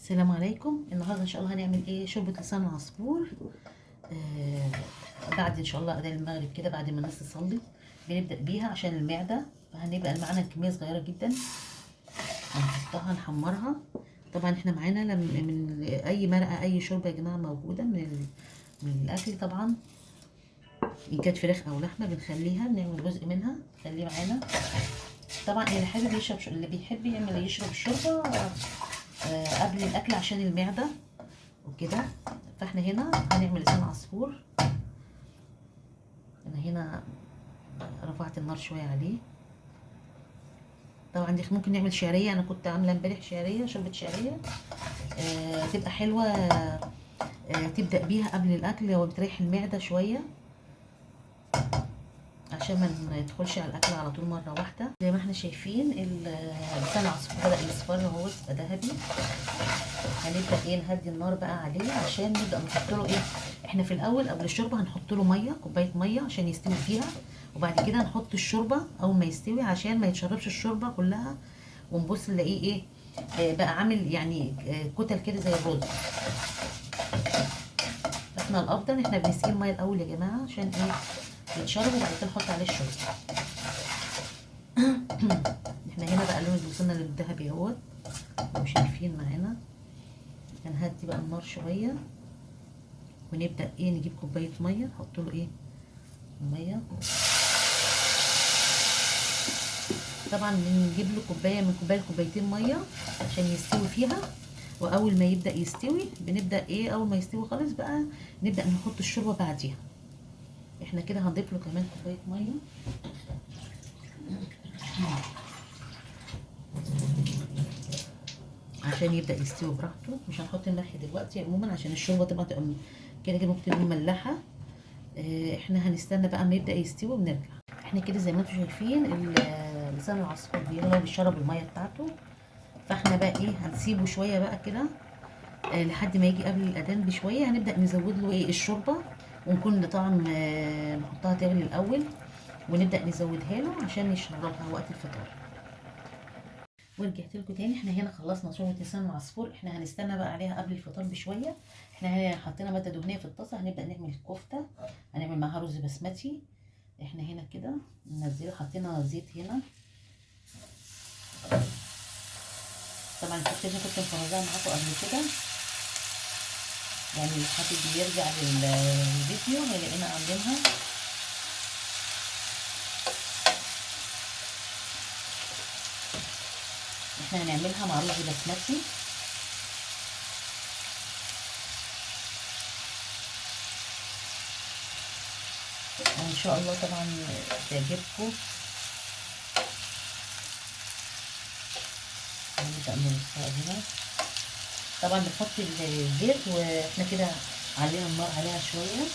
السلام عليكم. النهارده ان شاء الله هنعمل ايه؟ شوربه لسان العصفور. بعد ان شاء الله اذان المغرب كده، بعد ما الناس تصلي بنبدا بيها عشان المعده. فهنبقى معانا كميه صغيره جدا، هنحطها نحمرها. طبعا احنا معانا من اي مرقه، اي شوربه يا جماعه موجوده من الاكل طبعا. ان كانت فراخ او لحمه بنخليها، بنعمل جزء منها نخليه معانا. طبعا اللي حابب يشرب، اللي بيحب يشرب الشوربه قبل الاكل عشان المعده وكده. فاحنا هنا هنعمل لسان عصفور. انا هنا رفعت النار شويه عليه. طبعا دي ممكن نعمل شعريه، انا كنت عامله امبارح شعريه، شوربه شعريه تبقى حلوه. تبدا بيها قبل الاكل وبتريح المعده شويه عشان ما يدخلش على الاكل على طول مره واحده. زي ما احنا شايفين لسان العصفور بدا يصفر اهو، يبقى ذهبي. هنبدا نهدي النار بقى عليه عشان نبدا نحط له احنا في الاول قبل الشوربه هنحط له ميه، كوبايه ميه عشان يستوي فيها، وبعد كده هنحط الشوربه اول ما يستوي عشان ما يتشربش الشوربه كلها ونبص نلاقيه بقى عامل يعني كتل كده زي الرز. احنا الافضل احنا بنسقيه الميه الاول يا جماعه عشان يتشرب، وبعد كده نحط عليه الشوربه. احنا هنا بقى اللون اللي وصلنا للذهبي اهوت، لو شايفين معانا. هنهدي بقى النار شويه ونبدا نجيب كوبايه ميه، نحط له ميه. طبعا بنجيب له كوبايه من كوبايه لكوبايتين ميه عشان يستوي فيها. واول ما يبدا يستوي بنبدا اول ما يستوي خالص بقى نبدا نحط الشوربه بعديها. احنا كده هنضيف له كمان كوبايه ميه عشان يبدا يستوي براحته. مش هنحط الملح دلوقتي عموما عشان الشوربه تبقى كده كده ممكن تكون مملحه. احنا هنستنى بقى ما يبدا يستوي ونرجع. احنا كده زي ما انتم شايفين لسان العصفور بيغلى وبيشرب الميه بتاعته. فاحنا بقى هنسيبه شويه بقى كده لحد ما يجي قبل الاذان بشويه. هنبدا نزود له الشوربه، ونكون طبعا نحطها تغلي الاول ونبدا نزودها له عشان يشربها وقت الفطار. ورجعت لكم تاني. احنا هنا خلصنا شوربه لسان العصفور. احنا هنستنى بقى عليها قبل الفطار بشويه. احنا هنا حطينا ماده دهنيه في الطاسه، هنبدا نعمل كفته، هنعمل معاها رز بسمتي. احنا هنا كده ننزله، حطينا زيت هنا. طبعا الكفته دي كنت مفرزاها معاكم قبل كده، يعني اللي حابب يرجع للفيديو هيلاقينا عاملينها. احنا هنعملها مع رز بسمتي. وان شاء الله طبعا تعجبكم. هنبدأ نرصها هنا. طبعا بنحط الزيت واحنا كده علينا النار عليها شوية.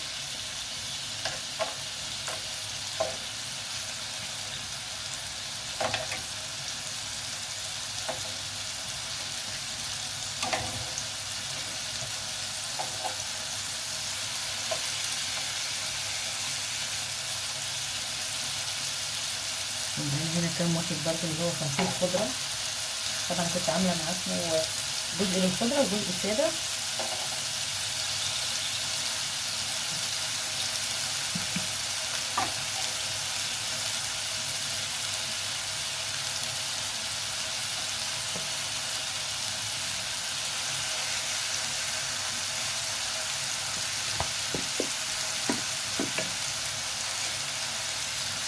هنا كام واحد برضه اللي هو خمسين خضرة. طبعا كنت عاملة معاكم جزء للخضرة وجزء سادة.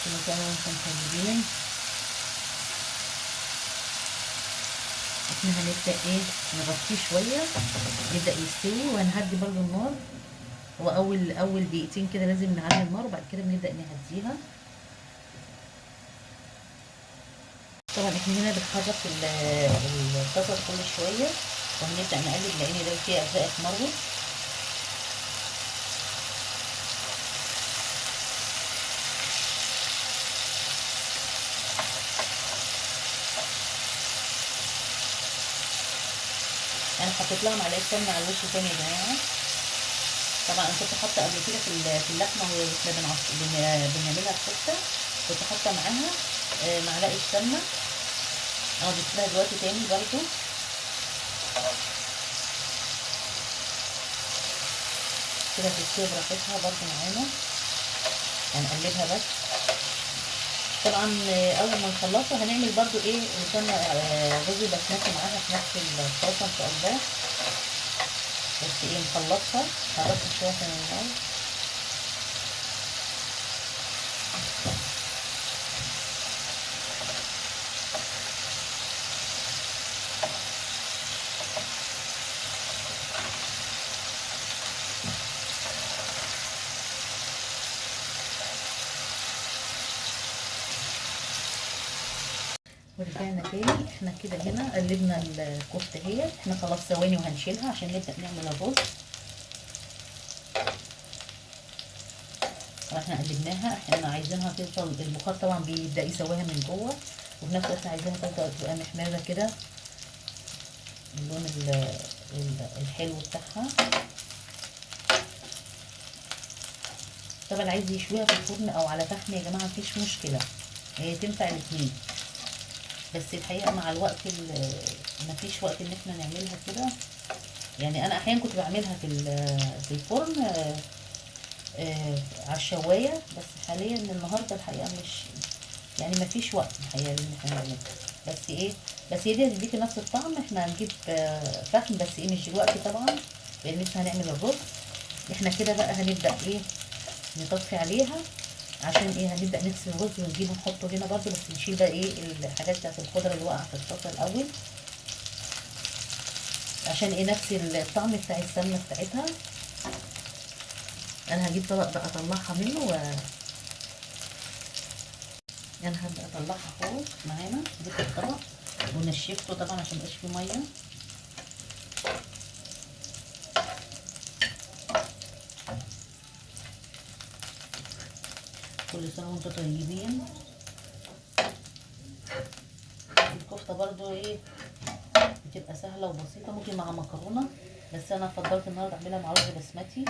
كده كده انتم مخليين. احنا هنبدأ نغطيه شوية يبدأ يستوي، وهنهدي برضه النار. هو اول دقيقتين كده لازم نعلي النار، وبعد كده بنبدأ نهديها. طبعا احنا هنا بنحرك الطاسة كل شوية، وهنبدأ نقلب لان ده فيه اجزاء اتمرت. انا حطيت لها معلقه سمنه على الوش تاني يا جماعه. طبعا انا كنت حاطه قبل كده في اللحمه واحنا بنعملها الكفته، كنت حاطه معاها معلقه سمنه. انا ضفت لها دلوقتي تاني برضو. كده تستوي براحتها برضو معانا. هنقلبها بس. طبعا اول ما نخلصها هنعمل برضو ايه لسان رز بسمتي معاها في نفس الطاسه ان شاء الله. بس ايه نخلصها شويه عشان النار. ورجعنا تاني. احنا كده هنا قلبنا الكفته اهي. احنا خلاص ثواني وهنشيلها عشان نبدا نعمل الرز. واحنا قلبناها احنا عايزينها توصل البخار طبعا بيبدا يسويها من جوه، وفي نفس الوقت عايزينها تبقى محمره كده اللون الحلو بتاعها. طبعا عايز يشويها في الفرن او على فحم يا جماعه مفيش مشكله، هي تنفع الاثنين. بس الحقيقه مع الوقت مفيش وقت ان احنا نعملها كده. يعني انا احيانا كنت بعملها في الفرن على الشوايه، بس حاليا النهارده الحقيقه مش يعني مفيش وقت الحقيقه ان احنا نعملها. بس ايه، بس هي دي هتديكي نفس الطعم. احنا هنجيب فحم بس ايه مش دلوقتي طبعا لان لسه هنعمل الرز. احنا كده بقى هنبدا ايه نطفي عليها عشان ايه هنبدا نغسل الرز ونجيبه نحطه هنا برده. بس نشيل بقى ايه الحاجات بتاعت الخضره اللي واقعه في الطاسه الاول عشان ايه نفس الطعم بتاع السمنه بتاعتها. انا هجيب طبق بقى اطلعها منه انا هبدا اطلعها خالص معانا. جبت الطبق ونشفته طبعا عشان ميبقاش فيه ميه. كل سنه وانتم طيبين. الكفته برضو ايه بتبقى سهله وبسيطه، ممكن مع مكرونه، بس انا فضلت النهارده اعملها مع رز بسمتي.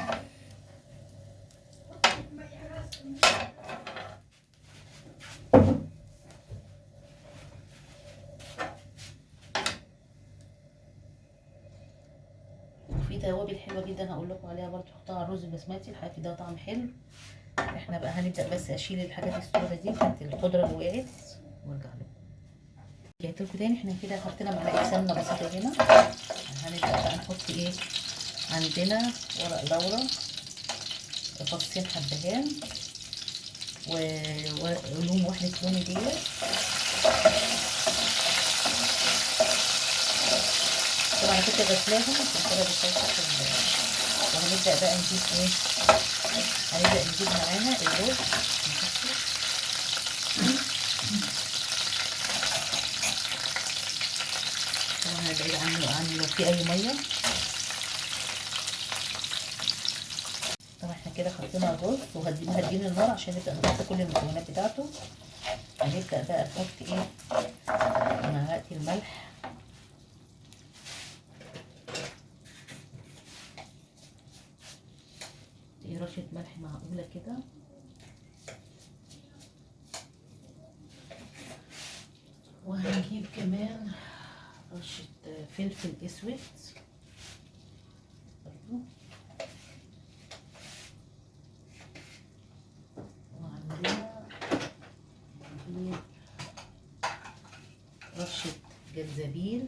وفي توابل حلوه جدا هقول لكم عليها برضو تحطها على الرز البسمتي، الحقيقه ده طعم حلو. احنا بقى هنبدا بس اشيل الحاجات السوداء دي بتاعت الخضره اللي وقعت وارجع لكم. رجعت لكم تاني. احنا كده حطينا معلقه سمنه بسيطه هنا. هنبدا بقى نحط ايه عندنا ورق لورا، فصين حبهان، ولوم واحده لون ديت. طبعا كنت غسلاهم عشان كده بصوص. وهنبدا بقى نجيب ايه هنبدا نجيب معانا الرز طبعا هنبعد عنه لو في اي ميه. طبعا احنا كده حطينا الرز وهدينا النار عشان نبدا نحط كل المكونات بتاعته. هنبدا بقى نحط ايه معلقه الملح، رشه ملح معقوله كده، وهنجيب كمان رشه فلفل اسود برضو، وعندنا رشه جنزبيل.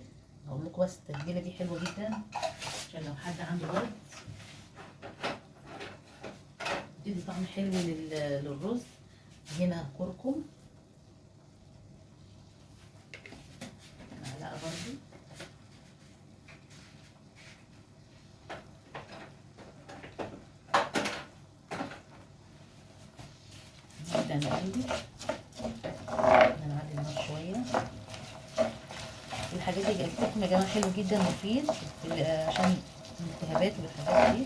هقول لكم بس التتبيله دي حلوه جدا عشان لو حد عنده برد تدي طعم حلو للرز. هنا كركم معلقه برضو، نبدا نقلب نعلي النار شويه. الحاجات دي قلت لكم يا جماعه حلو جدا مفيد عشان الالتهابات والحاجات دي.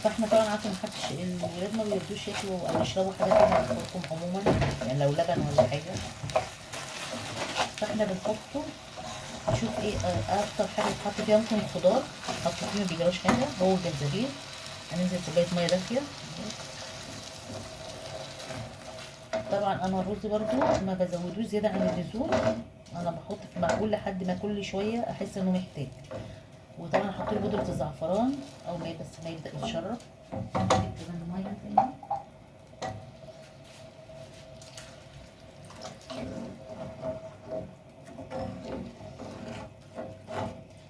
فاحنا طبعا عارفه محدش الولاد ما بيرضوش ياكلوا او يشربوا حاجه فيها كركم عموما، يعني لو لبن ولا حاجه. فاحنا بنحطه نشوف ايه اكتر حاجه تتحط فيها. ممكن الخضار نحط فيه ما بيجراش حاجه، هو الجنزبيل. هننزل كوبايه ميه دافيه. طبعا انا الرز برضو ما بزودوش زياده عن اللزوم، انا بحط في معقول لحد ما كل شويه احس انه محتاج. وطبعا هحط له بودره الزعفران اول ما بس ما يبدا يتشرب. نجيب كمان ميه تاني.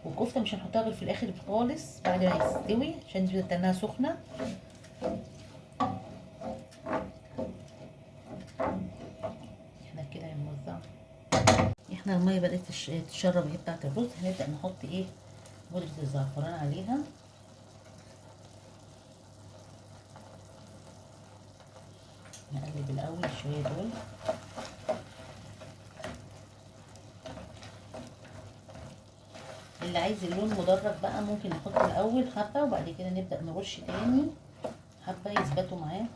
والكفته مش هنحطها غير في الاخر خالص بعد ما يستوي عشان تستناها سخنه. احنا كده هنوزع. احنا الميه بدات تتشرب اهي بتاعت الرز. هنبدا نحط ايه بودره الزعفران عليها. نقلب الاول شويه دول. اللي عايز اللون مدرج بقى ممكن نحط الاول حبه وبعد كده نبدا نرش تاني حبه يثبتوا معاه.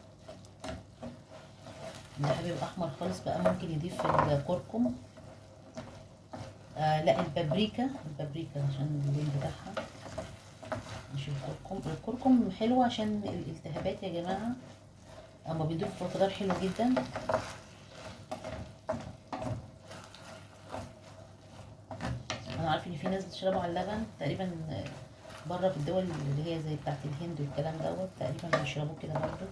اللي حابب احمر خالص بقى ممكن يضيف الكركم. لا البابريكا عشان اللون بتاعها. مش الكركم حلو عشان الالتهابات يا جماعه. اما بيضيف خضار حلو جدا. انا عارفه ان في ناس بتشربه على اللبن تقريبا. بره في الدول اللي هي زي بتاعت الهند والكلام دوت تقريبا بيشربوه كده برضه.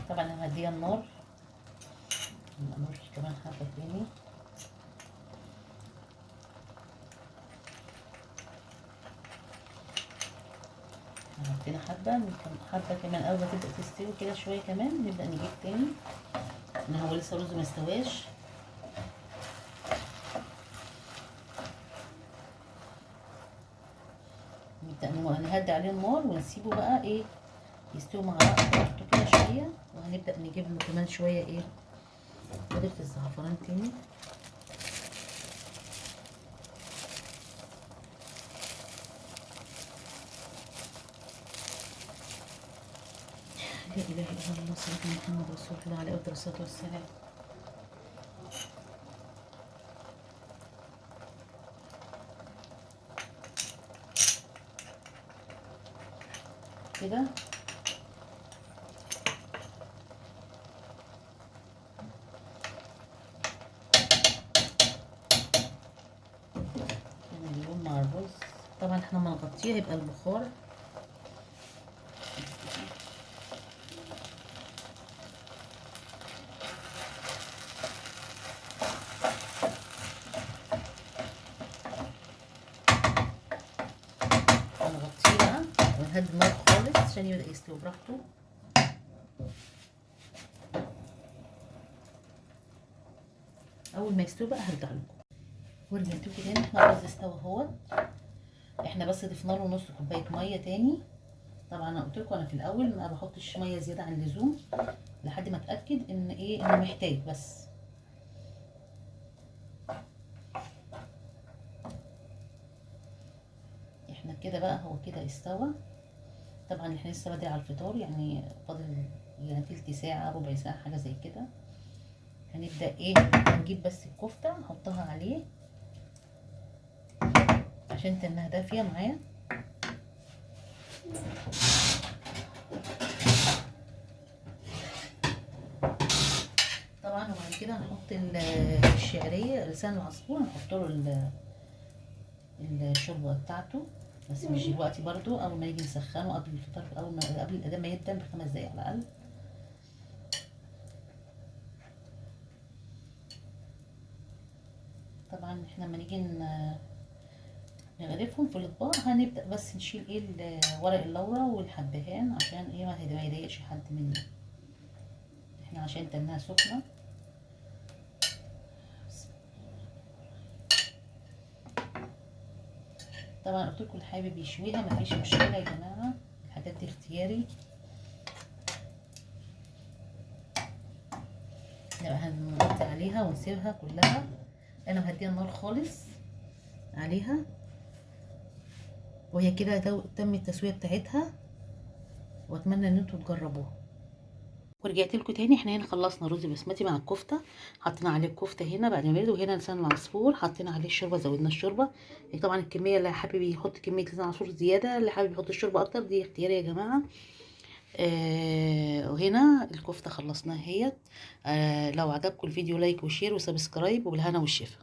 طبعا انا هديها النار. نرش كمان حبه تاني. حطينا حبه كمان. اول ما تبدا تستوي كده شويه كمان نبدا نجيب تاني ان هو لسه رز ما استواش. نبدا نهدي عليه النار ونسيبه بقى ايه يستوي مع بعضه كده شويه. وهنبدا نجيب له كمان شويه ايه بودره الزعفران تاني. لا اله الا الله سيدنا محمد رسول الله عليه الصلاه والسلام. كده اللون مع الرز. طبعا احنا ما نغطيه هيبقى البخار. هنغطيه بقى ونهدي النار خالص عشان يبدأ يستوي براحته. اول ما يستوي بقى هرجع لكم. ورجعت لكم تاني. احنا الرز استوى اهوت. احنا بس ضفنا له نص كوبايه ميه تاني. طبعا انا قلت لكم انا في الاول ما بحطش ميه زياده عن اللزوم لحد ما اتاكد ان ايه انه محتاج بس. احنا كده بقى هو كده استوى. طبعا احنا لسه بدري على الفطار يعني فاضل يعني تلت ساعه ربع ساعه حاجه زي كده. هنبدا ايه هنجيب بس الكفته نحطها عليه عشان انها دافيه معايا. طبعا وبعد كده هنحط الشعريه لسان العصفور هنحط له الشوربه بتاعته بس مش دلوقتي برضو. اول ما يجي نسخنه قبل الفطار اول ما قبل الاذان ما يبدا ب5 دقايق على الاقل. طبعا احنا لما نيجي نغرفهم في الاطباق هنبدا بس نشيل ايه ورق اللورا والحبهان عشان ايه ما يضايقش حد مننا. احنا عشان تنها سخنه. طبعا قلت لكم اللي حابب يشويها مفيش مشكله يا جماعه. الحاجات دي اختياري. نبقى هنغطي عليها ونسيبها كلها. انا مهديه النار خالص عليها وهي كده تم التسويه بتاعتها. واتمنى ان انتوا تجربوها. ورجعت لكم تاني. احنا هنا خلصنا رز بسمتي مع الكفته. حطينا عليه الكفته هنا بعد ما برد. وهنا لسان العصفور حطينا عليه الشوربه زودنا الشوربه. طبعا الكميه اللي حابب يحط كميه لسان عصفور زياده اللي حابب يحط الشوربه اكتر دي اختياري يا جماعه. وهنا الكفته خلصناها اهيت. لو عجبكم الفيديو لايك وشير وسبسكرايب وبالهنا والشفا.